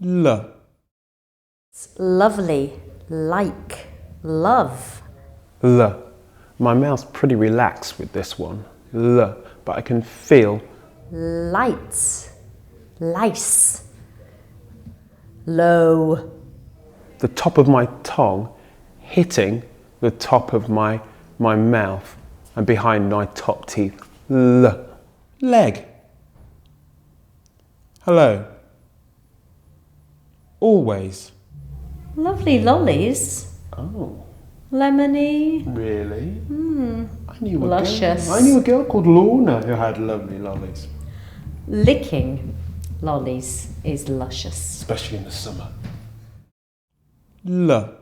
L. It's lovely, like, love. L. My mouth's pretty relaxed with this one. L. But I can feel. Lights, lice. Low. The top of my tongue hitting the top of my mouth and behind my top teeth. L. Leg. Hello. Always. Lovely lollies. Oh, Lemony. really? I knew Luscious. I knew a girl called Lorna who had lovely lollies. Licking lollies is luscious. Especially in the summer. L.